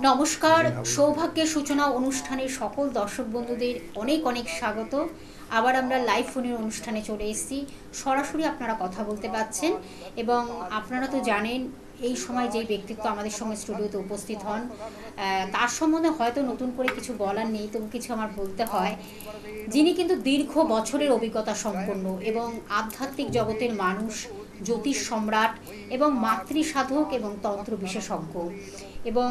নমস্কার, সৌভাগ্যের সূচনা অনুষ্ঠানের সকল দর্শক বন্ধুদের অনেক অনেক স্বাগত। আবার আমরা লাইভ ফোনের অনুষ্ঠানে চলে এসেছি। সরাসরি আপনারা কথা বলতে পারছেন এবং আপনারা তো জানেন এই সময় যেই ব্যক্তিত্ব আমাদের সঙ্গে স্টুডিওতে উপস্থিত হন তার সম্বন্ধে হয়তো নতুন করে কিছু বলার নেই, তবু কিছু আমার বলতে হয়। যিনি কিন্তু দীর্ঘ বছরের অভিজ্ঞতা সম্পন্ন এবং আধ্যাত্মিক জগতের মানুষ, জ্যোতিষ সম্রাট এবং মাতৃ সাধক এবং তন্ত্র বিশেষজ্ঞ এবং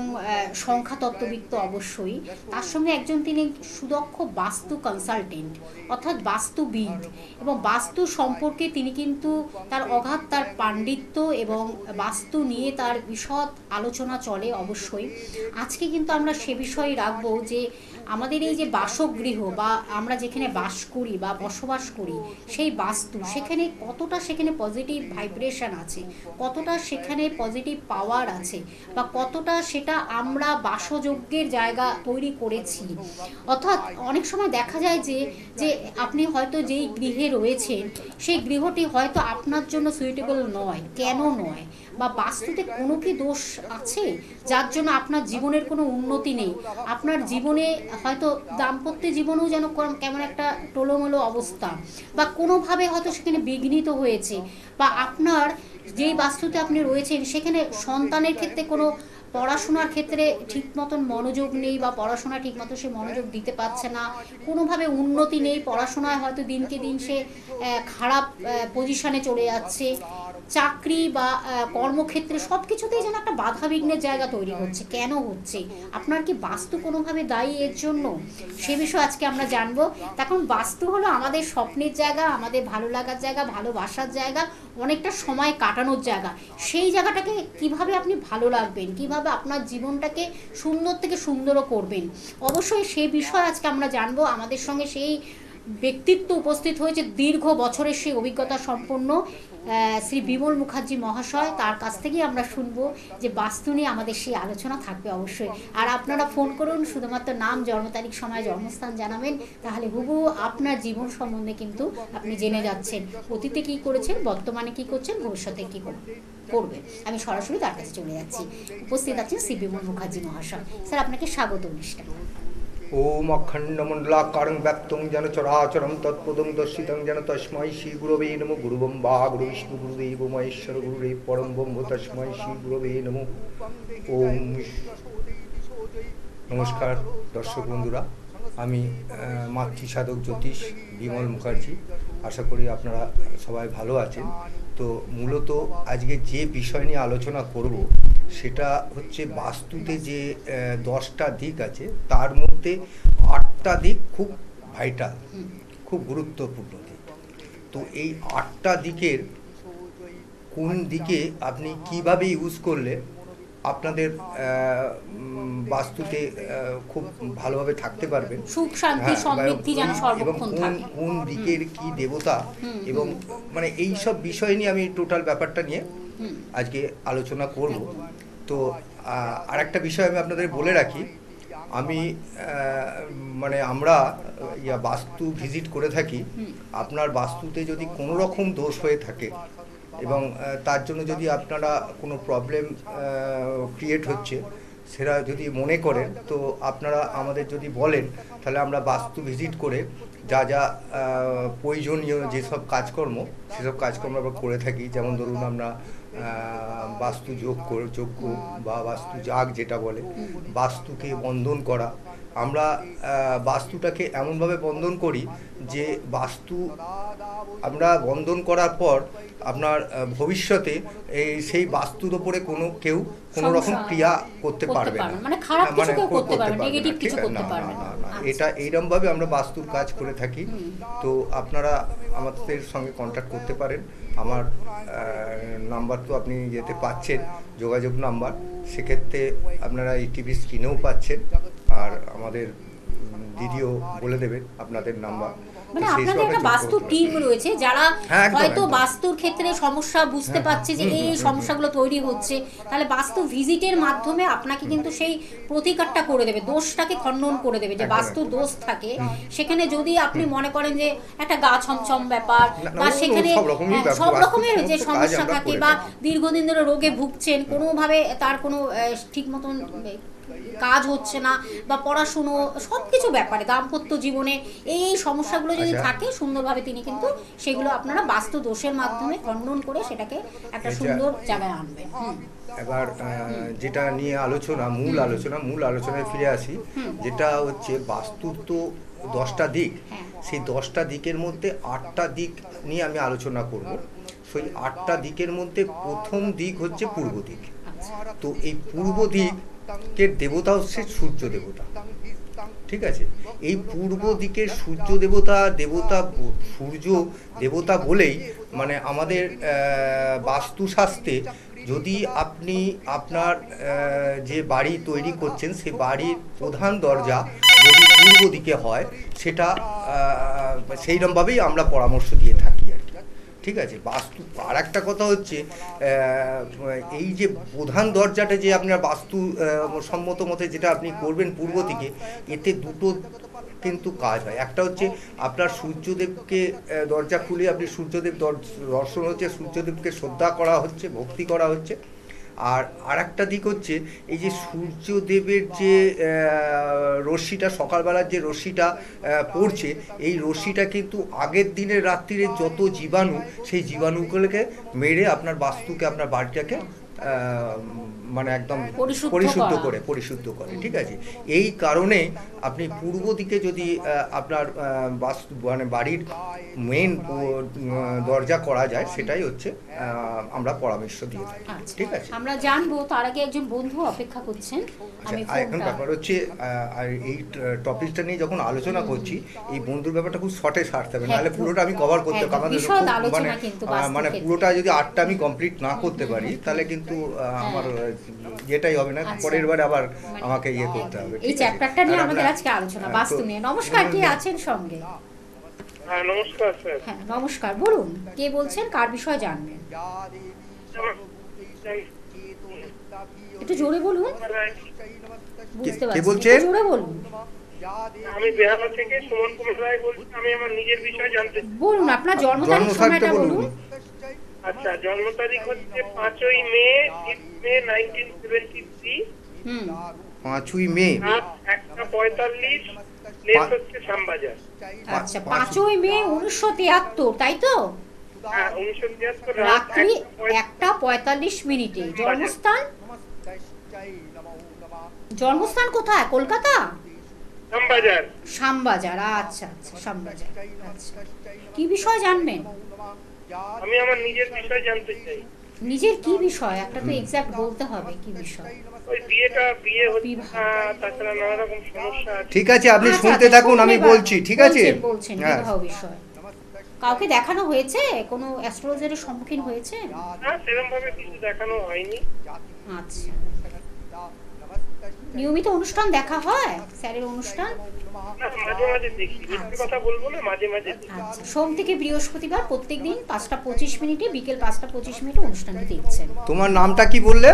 সংখ্যাতত্ত্ববিদ তো অবশ্যই। তার সঙ্গে একজন তিনি সুদক্ষ বাস্তু কনসালটেন্ট অর্থাৎ বাস্তুবিদ, এবং বাস্তু সম্পর্কে তিনি কিন্তু তার অগাধ তার পাণ্ডিত্য এবং বাস্তু নিয়ে তার বিশদ আলোচনা চলে অবশ্যই। আজকে কিন্তু আমরা সে বিষয়ে রাখবো যে আমাদের এই যে বাসগৃহ বা আমরা যেখানে বাস করি বা বসবাস করি সেই বাস্তু, সেখানে কতটা সেখানে পজিটিভ ভাইব্রেশন আছে, কতটা সেখানে পজিটিভ পাওয়ার আছে, বা কতটা সেটা আমরা বাসযোগ্যের জায়গা তৈরি করেছি। অর্থাৎ অনেক সময় দেখা যায় যে যে আপনি হয়তো যেই গৃহে রয়েছেন সেই গৃহটি হয়তো আপনার জন্য সুইটেবল নয়। কেন নয়? বা বাস্তুতে কোনো কি দোষ আছে যার জন্য আপনার জীবনের কোনো উন্নতি নেই? আপনার জীবনে হয়তো দাম্পত্য জীবনেও যেন কেমন একটা টোলোমোলো অবস্থা, বা কোনোভাবে হয়তো সেখানে বিঘ্নিত হয়েছে, বা আপনার যেই বাস্তুতে আপনি রয়েছেন সেখানে সন্তানের ক্ষেত্রে কোনো পড়াশোনার ক্ষেত্রে ঠিক মতন মনোযোগ নেই, বা পড়াশোনা ঠিক মতো সে মনোযোগ দিতে পারছে না, কোনোভাবে উন্নতি নেই, পড়াশোনায় হয়তো দিনকে দিন সে খারাপ পজিশনে চলে যাচ্ছে, চাকরি বা কর্মক্ষেত্রে সব কিছুতেই যেন একটা বাধা বিঘ্নের জায়গা তৈরি হচ্ছে। কেন হচ্ছে? আপনার কি বাস্তু কোনোভাবে দায়ী এর জন্য? সে বিষয়ে আজকে আমরা জানবো। তখন বাস্তু হলো আমাদের স্বপ্নের জায়গা, আমাদের ভালো লাগার জায়গা, ভালোবাসার জায়গা, অনেকটা সময় কাটানোর জায়গা। সেই জায়গাটাকে কিভাবে আপনি ভালো রাখবেন, কিভাবে আপনার জীবনটাকে সুন্দর থেকে সুন্দরও করবেন, অবশ্যই সে বিষয় আজকে আমরা জানবো। আমাদের সঙ্গে সেই ব্যক্তিত্ব উপস্থিত হয়েছে দীর্ঘ বছরের সেই অভিজ্ঞতা সম্পন্ন শ্রী বিমল মুখার্জি মহাশয়। তার কাছ থেকেই আমরা শুনবো যে বাস্তু নিয়ে আমাদের সেই আলোচনা থাকবে অবশ্যই। আর আপনারা ফোন করুন, শুধুমাত্র নাম, জন্ম তারিখ, সময়, জন্মস্থান জানাবেন, তাহলে হুবহু আপনার জীবন সম্বন্ধে কিন্তু আপনি জেনে যাচ্ছেন। অতীতে কী করেছেন, বর্তমানে কী করছেন, ভবিষ্যতে কী করবেন। আমি সরাসরি তার কাছে চলে যাচ্ছি। উপস্থিত আছেন শ্রী বিমল মুখার্জি মহাশয়। স্যার, আপনাকে স্বাগত অনুষ্ঠানে। ওম অখণ্ডমণ্ডলাকারং ব্যক্তং যেন চরাচরং তৎপদং দর্শিতং যেন তস্मै শ্রী গুরবে নমঃ। গুরুব্রহ্মা গুরুবিষ্ণু গুরুদেব মহেশ্বর গুরুদেব পরম ব্রহ্ম তস্मै শ্রী গুরবে নমঃ। ওম। নমস্কার দর্শক বন্ধুরা, আমি মাতৃ সাধক জ্যোতিষ বিমল মুখার্জি। আশা করি আপনারা সবাই ভালো আছেন। তো মূলত আজকে যে বিষয় নিয়ে আলোচনা করব সেটা হচ্ছে বাস্তুতে যে 10টা দিক আছে তার মধ্যে 8টা দিক খুব ভাইটাল, খুব গুরুত্বপূর্ণ দিক। তো এই 8টা দিকের কোন দিকে আপনি কিভাবে ইউজ করলে আপনাদের বাস্তুতে খুব ভালোভাবে থাকতে পারবেন, সুখ শান্তি সমৃদ্ধি যেন সর্বক্ষণ থাকে, এবং কোন দিকের কি দেবতা, এবং মানে এই সব বিষয় নিয়ে আমি টোটাল ব্যাপারটা নিয়ে আজকে আলোচনা করব। তো আরেকটা বিষয় আমি আপনাদের বলে রাখি, আমি মানে আমরা বাস্তু ভিজিট করে থাকি। আপনার বাস্তুতে যদি কোনো রকম দোষ হয়ে থাকে এবং তার জন্য যদি আপনারা কোনো প্রবলেম ক্রিয়েট হচ্ছে সেটা যদি মনে করেন, তো আপনারা আমাদের যদি বলেন, তাহলে আমরা বাস্তু ভিজিট করে যা যা প্রয়োজনীয় যেসব কাজকর্ম সেসব কাজকর্ম আমরা করে থাকি। যেমন ধরুন, আমরা বাস্তু যোগ্য বা বাস্তু যাগ যেটা বলে, বাস্তুকে বন্ধন করা। আমরা বাস্তুটাকে এমনভাবে বন্ধন করি যে বাস্তু আমরা বন্ধন করার পর আপনার ভবিষ্যতে সেই বাস্তুর ওপরে কেউ কোনো রকম ক্রিয়া করতে পারবে না, মানে খারাপ কিছু কেউ করতে পারবে না, নেগেটিভ কিছু করতে পারবে না। এটা এইরকমভাবে আমরা বাস্তুর কাজ করে থাকি। তো আপনারা আমাদের সঙ্গে কন্ট্যাক্ট করতে পারেন। আমার নাম্বার তো আপনি যেতে পাচ্ছেন, যোগাযোগ নাম্বার। সেক্ষেত্রে আপনারা এই টিভি স্ক্রিনেও পাচ্ছেন, আর আমাদের দিদিও বলে দেবেন আপনাদের নাম্বার। মানে আপনাদের একটা বাস্তু টিম রয়েছে যারা হয়তো বাস্তুর ক্ষেত্রে সমস্যা বুঝতে পারছে যে এই সমস্যাগুলো তৈরি হচ্ছে, তাহলে বাস্তু ভিজিটের মাধ্যমে আপনাকে কিন্তু সেই প্রতিকারটা করে দেবে, দোষটাকে খণ্ডন করে দেবে। যে বাস্তু দোষ থাকে সেখানে যদি আপনি মনে করেন যে একটা গা ছমছম ব্যাপার, বা সেখানে সব রকমের যে সমস্যা থাকে, বা দীর্ঘদিন ধরে রোগে ভুগছেন, কোনোভাবে তার কোনো ঠিক মতন কাজ হচ্ছে না বা পড়াশুনো সব কিছু ব্যাপারে দাম্পত্য জীবনে এই সমস্যাগুলো যদি আচ্ছা। থাকে সুন্দরভাবে তিনি কিন্তু সেগুলো আপনারা বাস্তু দোষের মাধ্যমে খণ্ডন করে সেটাকে একটা সুন্দর জায়গায় আনবেন। এবার যেটা নিয়ে আলোচনা মূল আলোচনায় ফিরে আসি, যেটা হচ্ছে বাস্তুর তো 10টা দিক, হ্যাঁ। সেই 10টা দিকের মধ্যে 8টা দিক নিয়ে আমি আলোচনা করব। সেই 8টা দিকের মধ্যে প্রথম দিক হচ্ছে পূর্ব দিক। তো এই পূর্ব দিকের দেবতা হচ্ছে সূর্য দেবতা, ঠিক আছে। এই পূর্ব দিকের সূর্য সূর্য দেবতা বলেই মানে আমাদের বাস্তুশাস্ত্রে যদি আপনি আপনার যে বাড়ি তৈরি করছেন সেই বাড়ির প্রধান দরজা যদি পূর্ব দিকে হয় সেটা সেইরকমভাবেই আমরা পরামর্শ দিয়ে থাকি আর কি, ঠিক আছে। বাস্তু আর একটা কথা হচ্ছে এই যে প্রধান দরজাটা যে আপনার বাস্তু সম্মত মতে যেটা আপনি করবেন পূর্ব দিকে, এতে দুটো কিন্তু কাজ হয়। একটা হচ্ছে আপনার সূর্যদেবকে দরজা খুলে আপনি সূর্যদেব দর্শন হচ্ছে, সূর্যদেবকে শ্রদ্ধা করা হচ্ছে, ভক্তি করা হচ্ছে। আর আরেকটা দিক হচ্ছে এই যে সূর্যদেবের যে রশ্মিটা সকালবেলার যে রশ্মিটা পড়ছে, এই রশ্মিটা কিন্তু আগের দিনের রাত্রিরে যত জীবাণু সেই জীবাণুগুলোকে মেরে আপনার বাস্তুকে আপনার বাড়িটাকে মানে একদম পরিশুদ্ধ করে, ঠিক আছে। এই কারণে আপনি পূর্ব দিকে যদি আপনার বাস্তু মানে বাড়ির মেন দরজা করা যায়, সেটাই হচ্ছে আমরা পরামর্শ দিয়ে থাকি, ঠিক আছে। আমরা জানবো, তার আগে একজন বন্ধু অপেক্ষা করছেন। আমি এখন ব্যাপার হচ্ছে আর এই টপিকটা নিয়ে যখন আলোচনা করছি, এই বন্ধুর ব্যাপারটা খুব শর্টে সারতে হবে, নাহলে পুরোটা আমি কভার করতে মানে পুরোটা যদি 8টা আমি কমপ্লিট না করতে পারি তাহলে কিন্তু আমার যেটাই হবে না, পরের বার আবার আমাকে ইয়ে করতে হবে। এই চ্যাপ্টারটা নিয়ে আমাদের আজকে আলোচনা বাস্তু নিয়ে। নমস্কার, কে আছেন সঙ্গে? হ্যাঁ নমস্কার স্যার। হ্যাঁ নমস্কার, বলুন কে বলছেন, কার বিষয়ে জানবেন? একটু জোরে বলুন, বুঝতে পারছি, একটু জোরে বলুন। আমি বেহালা থেকে সুমন কুমার রায় বলছি। আমি আমার নিজের বিষয় জানতে চাই। বলুন আপনার জন্ম তারিখ সময়টা বলুন। আচ্ছা, জন্ম তারিখ হচ্ছে 5ই মে 1973। 5ই মে 1:45, প্লেস হচ্ছে শ্যামবাজার। আচ্ছা, 5ই মে 1973, তাই তো? হ্যাঁ 1973 রাত্রি 1:45। জন্মস্থান কোথায়? কলকাতা? শ্যামবাজার। শ্যামবাজার, আচ্ছা আচ্ছা, শ্যামবাজার। আচ্ছা, কি বিষয় জানবেন? আমি আমার নিজের বিষয় জানতে চাই। নিজের কি বিষয়? একটা তো এক্সাক্ট বলতে হবে কি বিষয়। ওই বিয়ে হচ্ছে না, তাছাড়া নানা রকম সমস্যা আছে। ঠিক আছে, আপনি শুনতে থাকুন, আমি বলছি, ঠিক আছে। বলছেন বিবাহ বিষয়। কাউকে দেখানো হয়েছে? কোনো অ্যাস্ট্রোলজারের সম্মুখীন হয়েছে? না, সেরকম ভাবে কিছু দেখানো হয়নি। আচ্ছা, নিয়মিত অনুষ্ঠান দেখা হয় স্যারের অনুষ্ঠান? মাঝে মাঝে দেখি, মিথ্যে কথা বলবো না, মাঝে মাঝে দেখি। আচ্ছা, সোম থেকে বৃহস্পতিবার প্রত্যেকদিন 5:25 বিকেল 5:25 অনুষ্ঠানটি দেখছেন। তোমার নামটা কি বললে?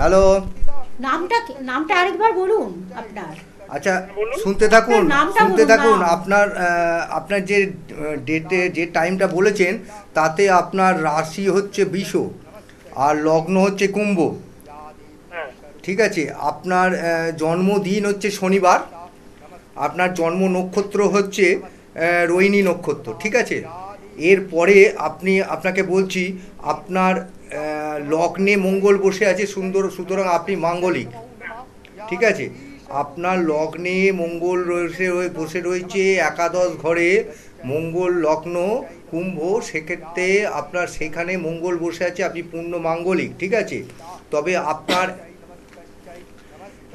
হ্যালো, নামটা আরেকবার বলুন আপনার। আচ্ছা, শুনতে থাকুন। আপনার যে ডেটে যে টাইমটা বলেছেন তাতে আপনার রাশি হচ্ছে বৃষ আর লগ্ন হচ্ছে কুম্ভ, ঠিক আছে। আপনার জন্মদিন হচ্ছে শনিবার, আপনার জন্ম নক্ষত্র হচ্ছে রোহিণী নক্ষত্র, ঠিক আছে। এরপরে আপনাকে বলছি আপনার লগ্নে মঙ্গল বসে আছে সুতরাং আপনি মাঙ্গলিক, ঠিক আছে। আপনার লগ্নে মঙ্গল বসে রয়েছে একাদশ ঘরে, মঙ্গল লগ্ন কুম্ভ, সেক্ষেত্রে আপনার সেখানে মঙ্গল বসে আছে, আপনি পূর্ণ মাঙ্গলিক, ঠিক আছে। তবে আপনার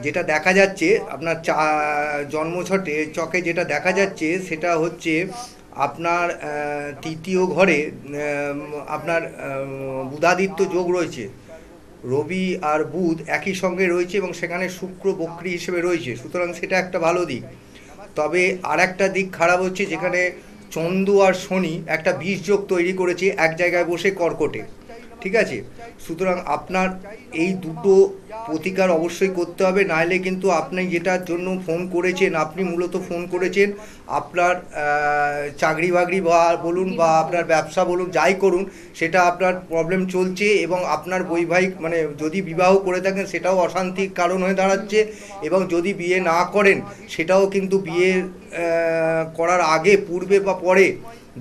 যেটা দেখা যাচ্ছে আপনার জন্মছকে যেটা দেখা যাচ্ছে সেটা হচ্ছে আপনার তৃতীয় ঘরে আপনার বুধাদিত্য যোগ রয়েছে, রবি আর বুধ একই সঙ্গে রয়েছে এবং সেখানে শুক্র বক্রী হিসেবে রয়েছে, সুতরাং সেটা একটা ভালো দিক। তবে আর একটা দিক খারাপ হচ্ছে, যেখানে চন্দ্র আর শনি একটা বিষ যোগ তৈরি করেছে এক জায়গায় বসে কর্কটে, ঠিক আছে। সুতরাং আপনার এই দুটো প্রতিকার অবশ্যই করতে হবে, নাহলে কিন্তু আপনি যেটার জন্য ফোন করেছেন, আপনি মূলত ফোন করেছেন আপনার চাকরি বাকরি বা বলুন বা আপনার ব্যবসা বলুন, যাই করুন সেটা আপনার প্রবলেম চলছে, এবং আপনার বৈবাহিক মানে যদি বিবাহ করে থাকেন সেটাও অশান্তির কারণ হয়ে দাঁড়াচ্ছে, এবং যদি বিয়ে না করেন সেটাও কিন্তু বিয়ে করার আগে, পূর্বে বা পরে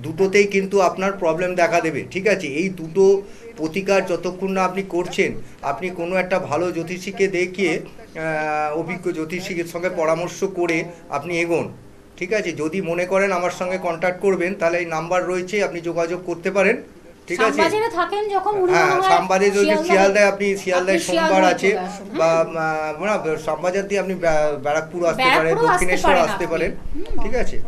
দুটোতেই কিন্তু আপনার প্রবলেম দেখা দেবে, ঠিক আছে। এই দুটো প্রতিকার যতক্ষণ না আপনি করছেন, আপনি কোনো একটা ভালো জ্যোতিষীকে দেখিয়ে অভিজ্ঞ জ্যোতিষীর সঙ্গে পরামর্শ করে আপনি এগোন, ঠিক আছে। যদি মনে করেন আমার সঙ্গে কন্ট্যাক্ট করবেন, তাহলে এই নাম্বার রয়েছে, আপনি যোগাযোগ করতে পারেন, ঠিক আছে। শ্যামবাজারে থাকেন যখন উনি হ্যাঁ, মনে হয় শ্যামবাজারে যদি শিয়ালদায় আপনি আপনি শিয়ালদায় সোমবার শিয়ালদায় আছে, চলে আসুন, বা শ্যামবাজার দিয়ে আপনি ব্যারাকপুর আসতে পারেন, ব্যারাকপুরও আসতে দক্ষিণেশ্বর পারেন আসতে আপনি। পারেন, ঠিক আছে।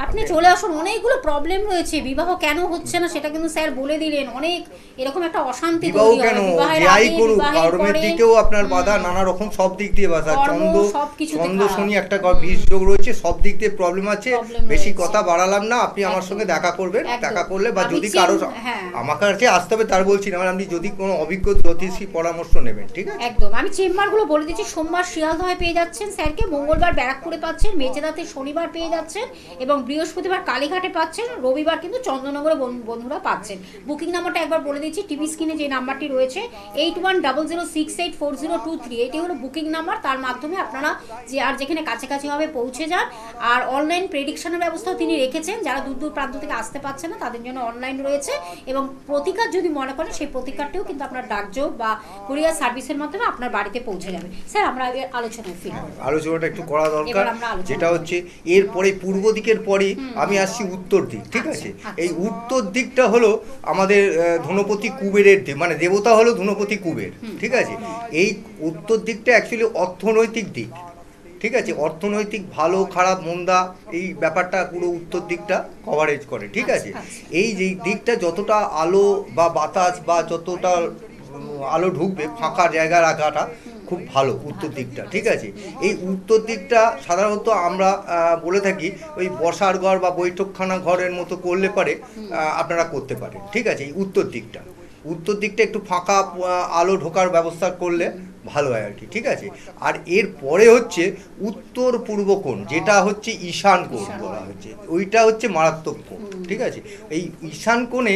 আপনি চলে আসুন। অনেকগুলো প্রবলেম রয়েছে, বিবাহ কেন হচ্ছে না সেটা কিন্তু স্যার বলে দিলেন। অনেক এরকম একটা অশান্তি বিবাহ তৈরি কেন, হয় বিবাহের যাই আগে, করুক, বিবাহের কর্মের পরে। দিকেও আপনার বাধা, নানা রকম সব দিক দিয়ে বাধা, কর্ম, চন্দ্র সবকিছুতে চন্দ্র খারাপ। শনি একটা বিষ যোগ রয়েছে, সব দিক দিয়ে প্রবলেম আছে। Problem বেশি রয়েছে। কথা বাড়ালাম না, আপনি আমার একদম। সঙ্গে দেখা করবেন, একদম। দেখা করলে বা আমি যদি কারো হ্যাঁ। আমার কাছে আসতে হবে তার বলছি না, আপনি যদি কোনো অভিজ্ঞ জ্যোতিষী পরামর্শ নেবেন, ঠিক আছে। একদম। আমি চেম্বারগুলো বলে দিচ্ছি। সোমবার শিয়ালদহে পেয়ে যাচ্ছেন স্যারকে, মঙ্গলবার ব্যারাকপুরে পাচ্ছেন, মেচেদাতে শনিবার পেয়ে যাচ্ছেন, এবং বৃহস্পতিবার কালীঘাটে পাচ্ছেন, রবিবার কিন্তু চন্দ্রনগরে বন্ধুরা পাচ্ছেন। বুকিং নাম্বারটা একবার বলে দিচ্ছি, টিভি স্ক্রিনে যে নাম্বারটি রয়েছে 8100684023, এটি হলো বুকিং নাম্বার। তার মাধ্যমে আপনারা যে আর যেখানে কাছাকাছি হবে পৌঁছে যান। আর অনলাইন প্রেডিকশনের ব্যবস্থাও তিনি রেখেছেন, যারা দূর দূর প্রান্ত থেকে আসতে পারছে না তাদের জন্য অনলাইন রয়েছে। এবং প্রতিকার যদি মনে করেন, সেই প্রতিকারটিও কিন্তু আপনার ডাকযোগ বা কুরিয়ার সার্ভিসের মাধ্যমে আপনার বাড়িতে পৌঁছে যাবে। স্যার, আমরা আগে আলোচনায় ফিরব। আলোচনাটা একটু করা দরকার, এবার আমরা আলোচনা যেটা হচ্ছে এরপরে পূর্ব দিকের পরে আমি আসছি উত্তর দিক, ঠিক আছে। এই উত্তর দিকটা হলো আমাদের ধনপতি কুবেরের দিক, মানে দেবতা হলো ধনপতি কুবের, ঠিক আছে। এই উত্তর দিকটা অ্যাকচুয়ালি অর্থনৈতিক দিক, ঠিক আছে। অর্থনৈতিক ভালো খারাপ মন্দা এই ব্যাপারটা পুরো উত্তর দিকটা কভারেজ করে, ঠিক আছে। এই যে দিকটা যতটা আলো বা বাতাস বা যতটা আলো ঢুকবে, ফাঁকা জায়গা রাখাটা খুব ভালো উত্তর দিকটা, ঠিক আছে। এই উত্তর দিকটা সাধারণত আমরা বলে থাকি ওই বসার ঘর বা বৈঠকখানা ঘরের মতো করলে পারে আপনারা করতে পারেন, ঠিক আছে। এই উত্তর দিকটা একটু ফাঁকা আলো ঢোকার ব্যবস্থা করলে ভালো হয় আর কি, ঠিক আছে। আর এর পরে হচ্ছে উত্তর পূর্ব কোণ, যেটা হচ্ছে ঈশান কোণ বলা হচ্ছে, ওইটা হচ্ছে মারাত্মক কোণ, ঠিক আছে। এই ঈশান কোণে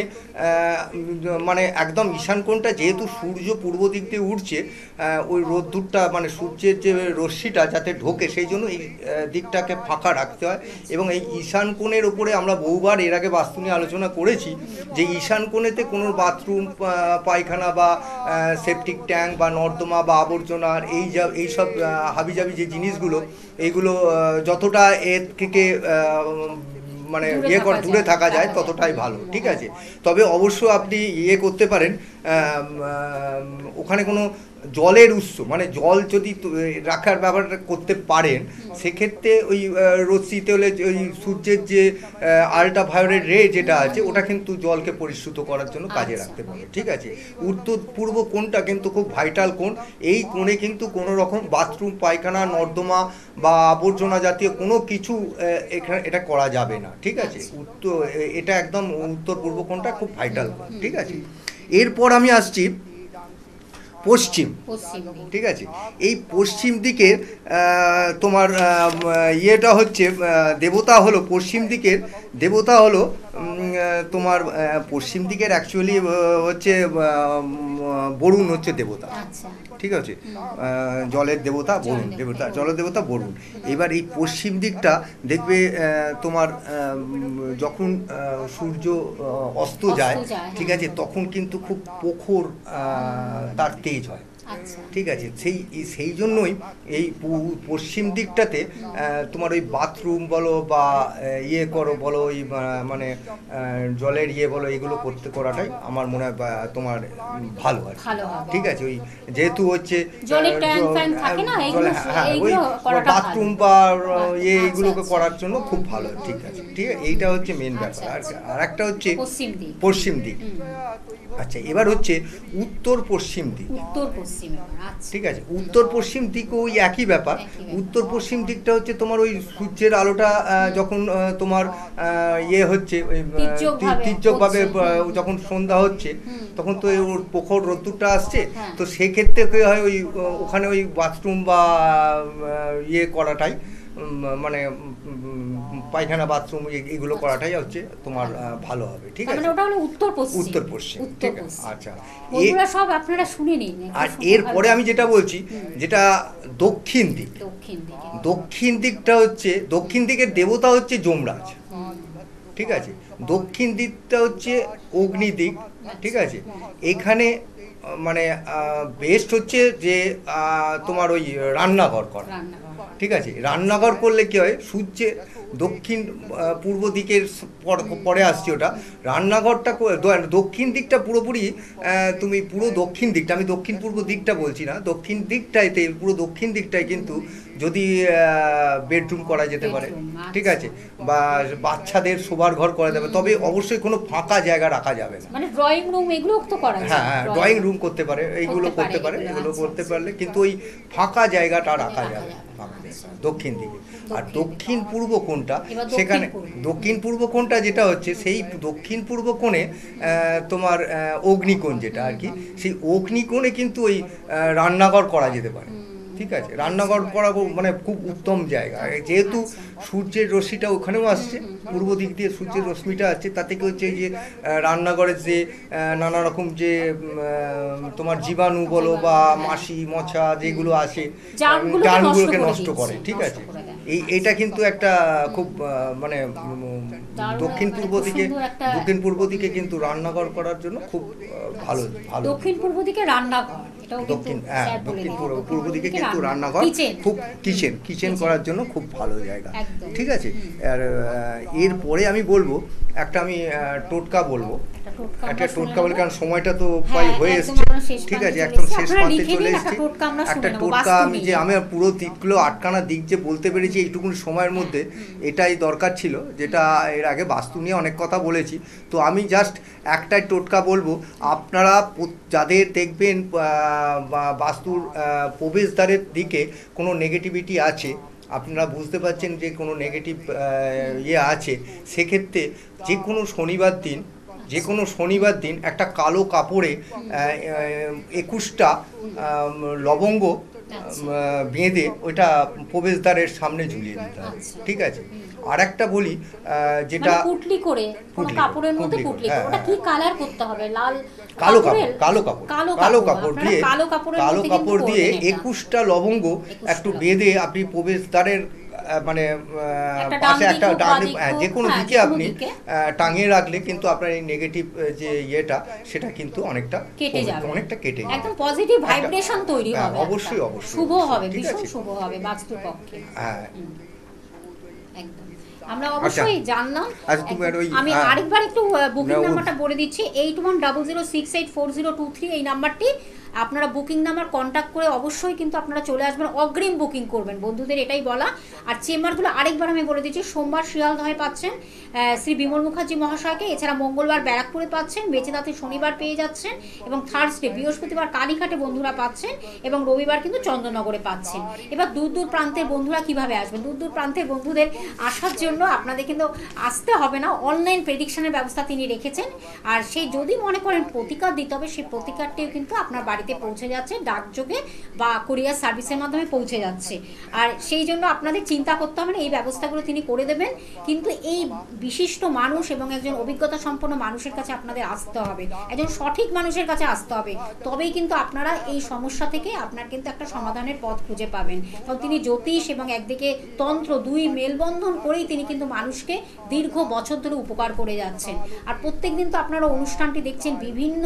মানে একদম ঈশান কোণটা যেহেতু সূর্য পূর্ব দিক দিয়ে উঠছে, ওই রোদ্দুরটা মানে সূর্যের যে রশ্মিটা যাতে ঢোকে, সেই জন্য এই দিকটাকে ফাঁকা রাখতে হয়। এবং এই ঈশান কোণের ওপরে আমরা বহুবার এর আগে বাস্তু নিয়ে আলোচনা করেছি, যে ঈশান কোণেতে কোনো বাথরুম, পায়খানা বা সেপটিক ট্যাঙ্ক বা নর্দমা বা আবর্জনার এইসব হাবিজাবি যে জিনিসগুলো, এইগুলো যতটা এর থেকে মানে দূরে থাকা যায় ততটাই ভালো, ঠিক আছে। তবে অবশ্য আপনি করতে পারেন, ওখানে কোনো জলের উৎস মানে জল যদি রাখার ব্যাপারটা করতে পারেন, সেক্ষেত্রে ওই রশ্মিতে হলে ওই সূর্যের যে আল্ট্রাভায়োলেট রে যেটা আছে, ওটা কিন্তু জলকে পরিশ্রুত করার জন্য কাজে রাখতে পারে, ঠিক আছে। উত্তর পূর্ব কোণটা কিন্তু খুব ভাইটাল কোণ। এই কোণে কিন্তু কোনো রকম বাথরুম, পায়খানা, নর্দমা বা আবর্জনা জাতীয় কোনো কিছু এখানে এটা করা যাবে না, ঠিক আছে। এটা একদম উত্তর পূর্ব কোণটা খুব ভাইটাল কোণ, ঠিক আছে। এরপর আমি আসছি পশ্চিম, ঠিক আছে। এই পশ্চিম দিকের তোমার ইয়েটা হচ্ছে দেবতা হলো পশ্চিম দিকের দেবতা হলো তোমার পশ্চিম দিকের অ্যাকচুয়ালি হচ্ছে বরুণ হচ্ছে দেবতা, ঠিক আছে। জলের দেবতা বরুণ, জলের দেবতা বরুণ। এবার এই পশ্চিম দিকটা দেখবে তোমার যখন সূর্য অস্ত যায়, ঠিক আছে, তখন কিন্তু খুব প্রখর তার তেজ হয়, ঠিক আছে। সেই জন্যই এই পশ্চিম দিকটাতে তোমার ওই বাথরুম বলো বা বলো, ওই মানে জলের বলো, এগুলো করাটাই আমার মনে হয় তোমার ভালো হয়, ঠিক আছে। ওই যেহেতু হচ্ছে ওই বাথরুম বা এইগুলোকে করার জন্য খুব ভালো, ঠিক আছে, ঠিক আছে। এইটা হচ্ছে মেন ব্যাপার। আর একটা হচ্ছে পশ্চিম দিক। আচ্ছা, এবার হচ্ছে উত্তর পশ্চিম দিক। উত্তর পশ্চিম, আচ্ছা ঠিক আছে, উত্তর পশ্চিম দিক ওই একই ব্যাপার। উত্তর পশ্চিম দিকটা হচ্ছে তোমার ওই সূর্যের আলোটা যখন তোমার ইয়ে হচ্ছে ওই তীর্যকভাবে যখন সন্ধ্যা হচ্ছে তখন তো ওর প্রখর রোদ্দুরটা আসছে। তো সেক্ষেত্রে কি হয়, ওই ওখানে ওই বাথরুম বা ইয়ে করাটাই মানে পায়খানা বাথরুম এগুলো করাটাই হচ্ছে তোমার ভালো হবে। ঠিক আছে, ওটা হলো উত্তর পশ্চিম। উত্তর পশ্চিম, ঠিক আছে। আচ্ছা, বন্ধুরা সব আপনারা শুনে নিন। আর এরপরে আমি যেটা বলছি, যেটা দক্ষিণ দিক। দক্ষিণ দিকটা হচ্ছে, দক্ষিণ দিকের দেবতা হচ্ছে যমরাজ। ঠিক আছে, দক্ষিণ দিকটা হচ্ছে অগ্নি দিক। ঠিক আছে, এখানে মানে বেস্ট হচ্ছে যে তোমার ওই রান্নাঘর করা। ঠিক আছে, রান্নাঘর করলে কি হয়, সূর্যের দক্ষিণ পূর্ব দিকের পরে আসছে ওটা রান্নাঘরটা। দক্ষিণ দিকটা পুরোপুরি তুমি পুরো দক্ষিণ দিকটা, আমি দক্ষিণ পূর্ব দিকটা বলছি না, দক্ষিণ দিকটাইতে পুরো দক্ষিণ দিকটায় কিন্তু যদি বেডরুম করা যেতে পারে। ঠিক আছে, বা বাচ্চাদের শোবার ঘর করা যাবে, তবে অবশ্যই কোনো ফাঁকা জায়গা রাখা যাবে না। মানে ড্রয়িং রুম এগুলো তো করা যায়। হ্যাঁ, ড্রয়িং রুম করতে পারে, এইগুলো করতে পারে, এগুলো করতে পারলে কিন্তু ওই ফাঁকা জায়গাটা রাখা যাবে দক্ষিণ দিকে। আর দক্ষিণ পূর্ব কোণটা, সেখানে দক্ষিণ পূর্ব কোণটা যেটা হচ্ছে, সেই দক্ষিণ পূর্ব কোণে তোমার অগ্নিকোণ যেটা আর কি, সেই অগ্নিকোণে কিন্তু ওই রান্নাঘর করা যেতে পারে। ঠিক আছে, রান্নাঘর করা মানে খুব উত্তম জায়গা, যেহেতু সূর্যের রশ্মিটা ওখানেও আসছে, পূর্ব দিক দিয়ে সূর্যের রশ্মিটা আসছে, তাতে কি হচ্ছে যে রান্নাঘরের যে নানা রকম যে তোমার জীবাণু বলো বা মাছি মশা যেগুলো আসে, জার্মগুলোকে নষ্ট করে। ঠিক আছে, এইটা কিন্তু একটা খুব মানে দক্ষিণ পূর্ব দিকে কিন্তু রান্নাঘর করার জন্য খুব ভালো। দক্ষিণ পূর্ব দিকে রান্নাঘর, দক্ষিণ পূর্ব দিকে কিন্তু রান্নাঘর খুব কিচেন করার জন্য খুব ভালো জায়গা। ঠিক আছে, আর এরপরে আমি বলবো একটা, আমি টোটকা বলবো, একটা টোটকা বলে, কারণ সময়টা তো প্রায় হয়ে এসছে। ঠিক আছে, একদম শেষ প্রান্তে চলে এসেছি। একটা টোটকা আমি যে আমি পুরো দিকগুলো 8খানা দিক যে বলতে পেরেছি এইটুকুন সময়ের মধ্যে, এটাই দরকার ছিল। যেটা এর আগে বাস্তু নিয়ে অনেক কথা বলেছি, তো আমি জাস্ট একটাই টোটকা বলবো। আপনারা যাদের দেখবেন বাস্তুর প্রবেশদ্বারের দিকে কোনো নেগেটিভিটি আছে, আপনারা বুঝতে পারছেন যে কোনো নেগেটিভ ইয়ে আছে, সেক্ষেত্রে যে কোনো শনিবার দিন একটা কালো কাপড়ে 21টা লবঙ্গ বেঁধে ওইটা প্রবেশদ্বারের সামনে ঝুলিয়ে দিতে হবে। ঠিক আছে, আর একটা বলি, যেটা পুটলি করে কাপড়ের মধ্যে পুটলি করে, ওটা কি কালার করতে হবে? লাল, কালো কাপড় দিয়ে 21টা লবঙ্গ একটু বেঁধে আপনি প্রবেশদ্বারের মানে পাশে একটা ডান, যে কোনো দিকে আপনি টাঙিয়ে রাখলে কিন্তু আপনার এই নেগেটিভ যে ইয়েটা, সেটা কিন্তু অনেকটা কেটে যাবে, একদম পজিটিভ ভাইব্রেশন তৈরি হবে। অবশ্যই শুভ হবে, ভীষণ শুভ হবে বাস্তুর পক্ষে। হ্যাঁ, একদম আমরা অবশ্যই জানলাম। আমি হ্যাঁ, আরেকবার একটু বুকিং নাম্বারটা বলে দিচ্ছি, 8100684023 এই নাম্বারটি। আপনারা বুকিং নাম্বার কন্ট্যাক্ট করে অবশ্যই কিন্তু আপনারা চলে আসবেন, অগ্রিম বুকিং করবেন বন্ধুদের, এটাই বলা। আর চেম্বারগুলো আরেকবার আমি বলে দিচ্ছি, সোমবার শিয়ালদহে পাচ্ছেন শ্রী বিমল মুখার্জি মহাশয়কে, এছাড়া মঙ্গলবার ব্যারাকপুরে পাচ্ছেন, বেচেদাতে শনিবার পেয়ে যাচ্ছেন, এবং থার্সডে বৃহস্পতিবার কালীঘাটে বন্ধুরা পাচ্ছেন, এবং রবিবার কিন্তু চন্দননগরে পাচ্ছেন। এবার দূর দূর প্রান্তের বন্ধুরা কিভাবে আসবেন? দূর দূর প্রান্তের বন্ধুদের আসার জন্য আপনাদের কিন্তু আসতে হবে না, অনলাইন প্রেডিকশনের ব্যবস্থা তিনি রেখেছেন। আর সেই যদি মনে করেন প্রতিকার দিতে হবে, সেই প্রতিকারটিও কিন্তু আপনার বাড়িতে পৌঁছে যাচ্ছে, ডাকযোগে বা কুরিয়ার সার্ভিসের মাধ্যমে পৌঁছে যাচ্ছে। আর সেই জন্য আপনাদের চিন্তা করতে হবে না, এই ব্যবস্থাগুলো তিনি করে দেবেন। কিন্তু এই বিশিষ্ট মানুষ এবং একজন অভিজ্ঞতা সম্পন্ন মানুষের কাছে আপনাদের আসতে হবে, একজন সঠিক মানুষের কাছে আসতে হবে, তবেই কিন্তু আপনারা এই সমস্যা থেকে আপনার কিন্তু একটা সমাধানের পথ খুঁজে পাবেন। কারণ তিনি জ্যোতিষ এবং একদিকে তন্ত্র, দুই মেলবন্ধন করেই তিনি কিন্তু মানুষকে দীর্ঘ বছর ধরে উপকার করে যাচ্ছেন। আর প্রত্যেক দিন তো আপনারা অনুষ্ঠানটি দেখছেন, বিভিন্ন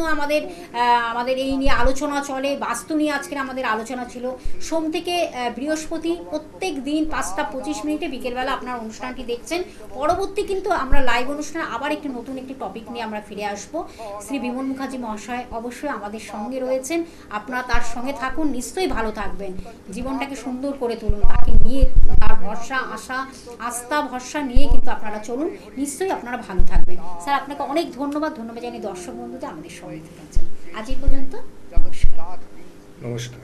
আমাদের এই নিয়ে আলোচনা আলোচনা চলে, বাস্তু নিয়ে আজকের আমাদের আলোচনা ছিল। সোম থেকে বৃহস্পতি প্রত্যেক দিন 5:25 বিকেলবেলা আপনার অনুষ্ঠানটি দেখছেন। পরবর্তী কিন্তু আমরা লাইভ অনুষ্ঠানে আবার একটি নতুন একটি টপিক নিয়ে আমরা ফিরে আসব। শ্রী বিমল মুখার্জি মহাশয় অবশ্যই আমাদের সঙ্গে রয়েছেন, আপনারা তার সঙ্গে থাকুন, নিশ্চয়ই ভালো থাকবেন, জীবনটাকে সুন্দর করে তুলুন, তাকে নিয়ে তার ভরসা আস্থা ভরসা নিয়ে কিন্তু আপনারা চলুন, নিশ্চয়ই আপনারা ভালো থাকবেন। স্যার আপনাকে অনেক ধন্যবাদ জানি দর্শক বন্ধুদের আমাদের সঙ্গে থাকার জন্য। আজ এই পর্যন্ত, নমস্কার। নমস্কার।